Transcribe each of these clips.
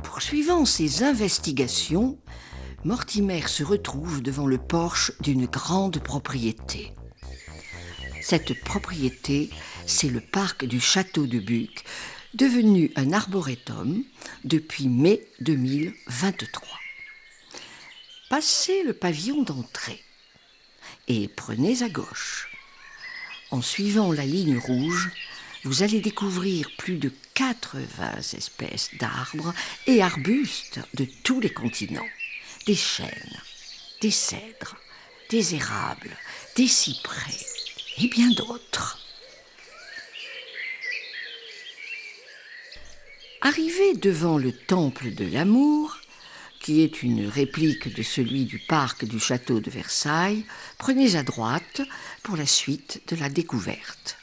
Poursuivant ses investigations, Mortimer se retrouve devant le porche d'une grande propriété. Cette propriété, c'est le parc du château de Buc, devenu un arboretum depuis mai 2023. Passez le pavillon d'entrée et prenez à gauche. En suivant la ligne rouge, vous allez découvrir plus de 80 espèces d'arbres et arbustes de tous les continents. Des chênes, des cèdres, des érables, des cyprès et bien d'autres. Arrivé devant le temple de l'amour, qui est une réplique de celui du parc du château de Versailles, prenez à droite pour la suite de la découverte.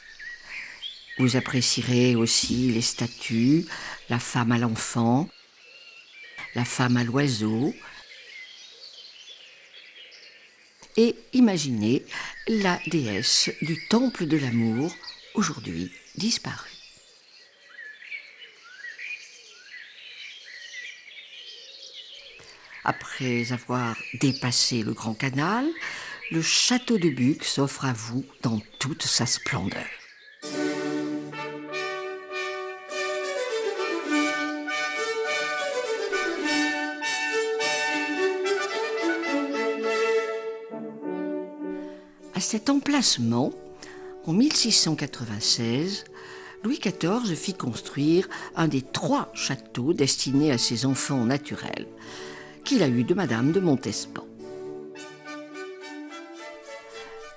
Vous apprécierez aussi les statues, la femme à l'enfant, la femme à l'oiseau, et imaginez la déesse du temple de l'amour, aujourd'hui disparue. Après avoir dépassé le Grand Canal, le château de Buc s'offre à vous dans toute sa splendeur. À cet emplacement, en 1696, Louis XIV fit construire un des 3 châteaux destinés à ses enfants naturels, qu'il a eu de Madame de Montespan.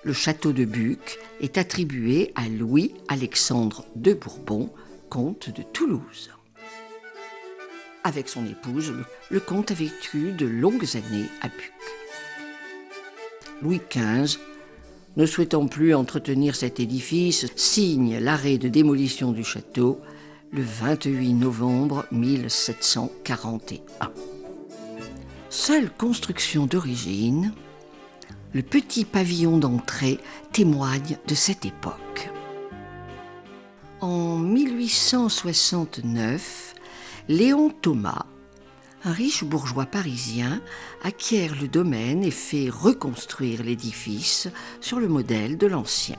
Le château de Buc est attribué à Louis-Alexandre de Bourbon, comte de Toulouse. Avec son épouse, le comte a vécu de longues années à Buc. Louis XV, ne souhaitant plus entretenir cet édifice, signe l'arrêt de démolition du château le 28 novembre 1741. Seule construction d'origine, le petit pavillon d'entrée témoigne de cette époque. En 1869, Léon Thomas, un riche bourgeois parisien, acquiert le domaine et fait reconstruire l'édifice sur le modèle de l'ancien.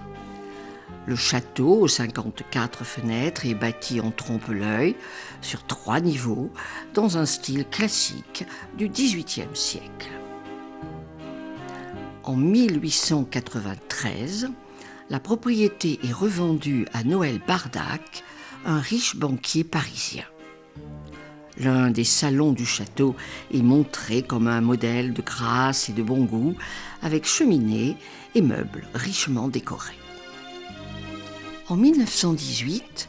Le château, aux 54 fenêtres, est bâti en trompe-l'œil, sur 3 niveaux, dans un style classique du XVIIIe siècle. En 1893, la propriété est revendue à Noël Bardac, un riche banquier parisien. L'un des salons du château est montré comme un modèle de grâce et de bon goût, avec cheminée et meubles richement décorés. En 1918,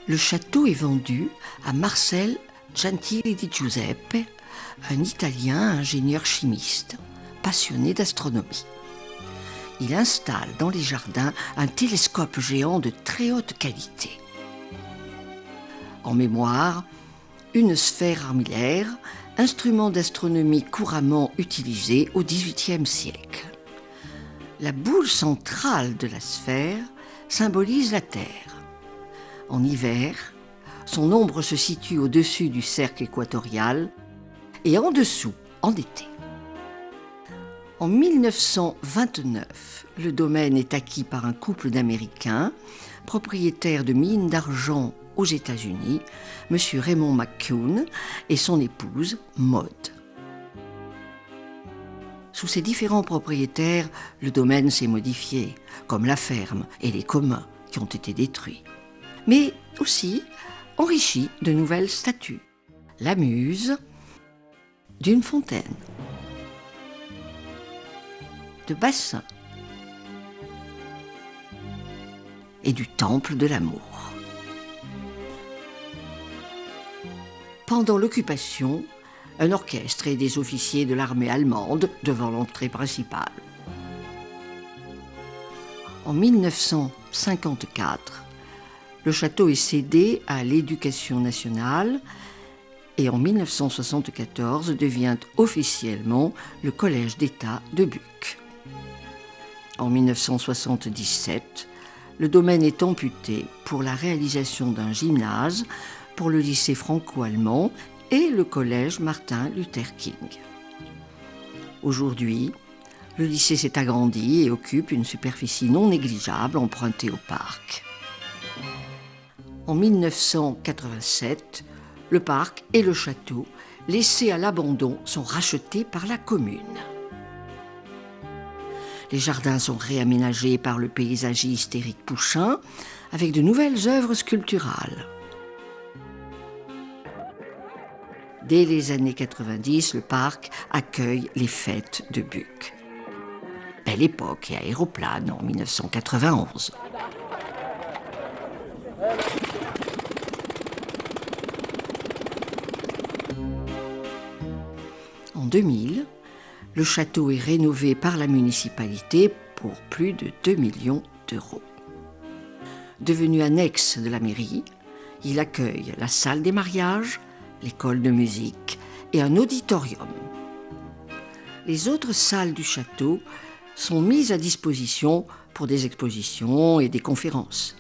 le château est vendu à Marcel Gentili di Giuseppe, un Italien ingénieur chimiste, passionné d'astronomie. Il installe dans les jardins un télescope géant de très haute qualité. En mémoire, une sphère armillaire, instrument d'astronomie couramment utilisé au XVIIIe siècle. La boule centrale de la sphère symbolise la Terre. En hiver, son ombre se situe au-dessus du cercle équatorial et en dessous en été. En 1929, le domaine est acquis par un couple d'Américains, propriétaires de mines d'argent aux États-Unis, M. Raymond McCune et son épouse Maud. Sous ces différents propriétaires, le domaine s'est modifié, comme la ferme et les communs qui ont été détruits, mais aussi enrichi de nouvelles statues. La Muse, d'une fontaine, de bassins et du temple de l'amour. Pendant l'occupation, un orchestre et des officiers de l'armée allemande devant l'entrée principale. En 1954, le château est cédé à l'Éducation nationale et en 1974 devient officiellement le Collège d'État de Buc. En 1977, le domaine est amputé pour la réalisation d'un gymnase pour le lycée franco-allemand et le collège Martin Luther King. Aujourd'hui, le lycée s'est agrandi et occupe une superficie non négligeable empruntée au parc. En 1987, le parc et le château, laissés à l'abandon, sont rachetés par la commune. Les jardins sont réaménagés par le paysagiste Éric Pouchin avec de nouvelles œuvres sculpturales. Dès les années 90, le parc accueille les fêtes de Buc. Belle époque et aéroplane en 1991. En 2000, le château est rénové par la municipalité pour plus de 2 millions d'euros. Devenu annexe de la mairie, il accueille la salle des mariages, l'école de musique et un auditorium. Les autres salles du château sont mises à disposition pour des expositions et des conférences.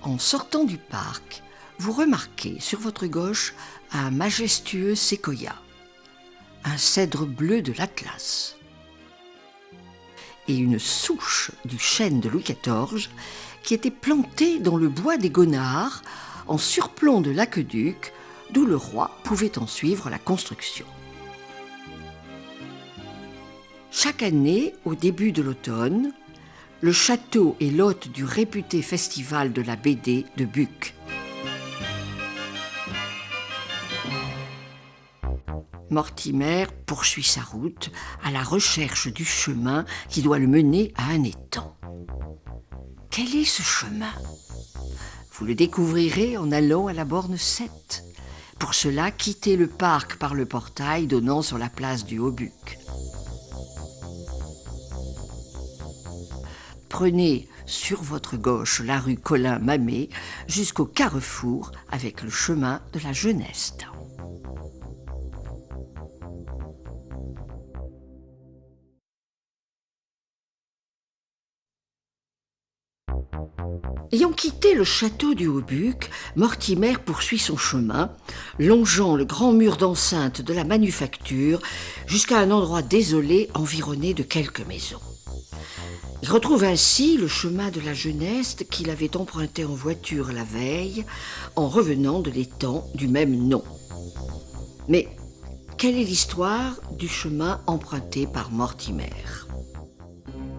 En sortant du parc, vous remarquez sur votre gauche un majestueux séquoia, un cèdre bleu de l'Atlas et une souche du chêne de Louis XIV qui était plantée dans le bois des Gonards en surplomb de l'aqueduc, d'où le roi pouvait en suivre la construction. Chaque année, au début de l'automne, le château est l'hôte du réputé festival de la BD de Buc. Mortimer poursuit sa route à la recherche du chemin qui doit le mener à un étang. Quel est ce chemin ? Vous le découvrirez en allant à la borne 7. Pour cela, quittez le parc par le portail donnant sur la place du Haut-Buc. Prenez sur votre gauche la rue Colin-Mamet jusqu'au carrefour avec le chemin de la Geneste. Ayant quitté le château du Haut-Buc, Mortimer poursuit son chemin, longeant le grand mur d'enceinte de la manufacture jusqu'à un endroit désolé environné de quelques maisons. Il retrouve ainsi le chemin de la Geneste qu'il avait emprunté en voiture la veille en revenant de l'étang du même nom. Mais quelle est l'histoire du chemin emprunté par Mortimer ?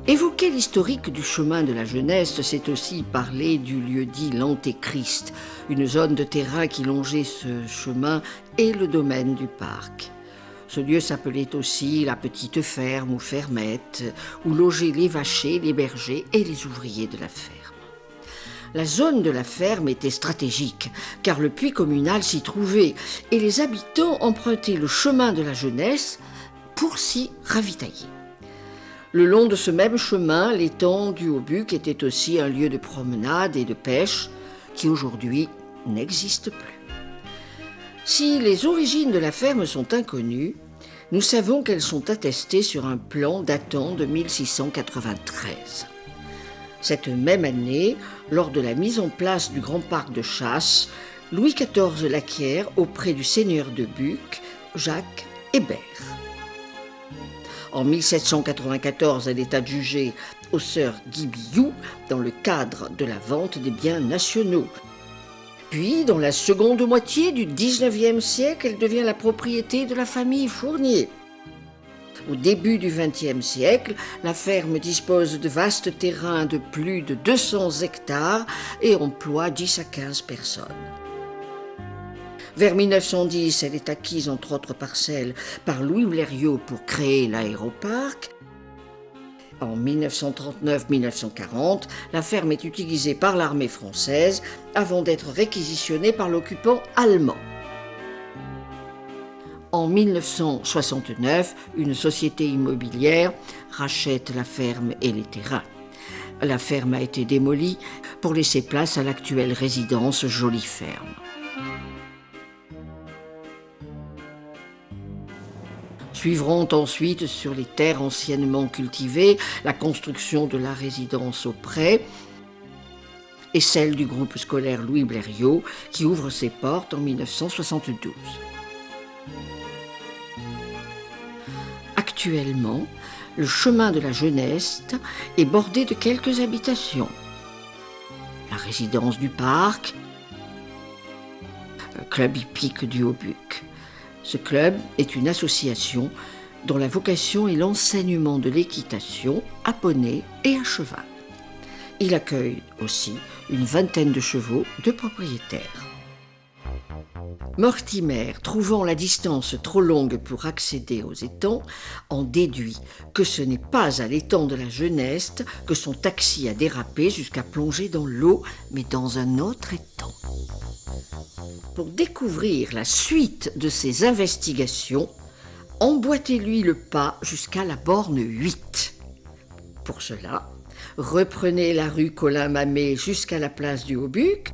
Évoquer l'historique du chemin de la Geneste, c'est aussi parler du lieu-dit l'Antéchrist, une zone de terrain qui longeait ce chemin et le domaine du parc. Ce lieu s'appelait aussi la petite ferme ou fermette, où logeaient les vachers, les bergers et les ouvriers de la ferme. La zone de la ferme était stratégique, car le puits communal s'y trouvait, et les habitants empruntaient le chemin de la Geneste pour s'y ravitailler. Le long de ce même chemin, l'étang du Haut-Buc était aussi un lieu de promenade et de pêche qui aujourd'hui n'existe plus. Si les origines de la ferme sont inconnues, nous savons qu'elles sont attestées sur un plan datant de 1693. Cette même année, lors de la mise en place du grand parc de chasse, Louis XIV l'acquiert auprès du seigneur de Buc, Jacques Hébert. En 1794, elle est adjugée aux sœurs Guibiou dans le cadre de la vente des biens nationaux. Puis, dans la seconde moitié du XIXe siècle, elle devient la propriété de la famille Fournier. Au début du XXe siècle, la ferme dispose de vastes terrains de plus de 200 hectares et emploie 10 à 15 personnes. Vers 1910, elle est acquise, entre autres parcelles, par Louis Blériot pour créer l'aéroparc. En 1939-1940, la ferme est utilisée par l'armée française avant d'être réquisitionnée par l'occupant allemand. En 1969, une société immobilière rachète la ferme et les terrains. La ferme a été démolie pour laisser place à l'actuelle résidence Jolie Ferme. Suivront ensuite, sur les terres anciennement cultivées, la construction de la résidence au Pré et celle du groupe scolaire Louis Blériot qui ouvre ses portes en 1972. Actuellement, le chemin de la Jeunesse est bordé de quelques habitations. La résidence du parc, le club hippique du Haut-Buc. Ce club est une association dont la vocation est l'enseignement de l'équitation à poney et à cheval. Il accueille aussi une vingtaine de chevaux de propriétaires. Mortimer, trouvant la distance trop longue pour accéder aux étangs, en déduit que ce n'est pas à l'étang de la Jeunesse que son taxi a dérapé jusqu'à plonger dans l'eau, mais dans un autre étang. Pour découvrir la suite de ses investigations, emboîtez-lui le pas jusqu'à la borne 8. Pour cela, reprenez la rue Colin-Mamet jusqu'à la place du Haut-Buc,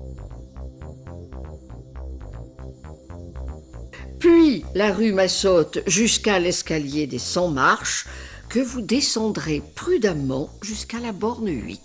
puis la rue Massotte jusqu'à l'escalier des 100 marches, que vous descendrez prudemment jusqu'à la borne 8.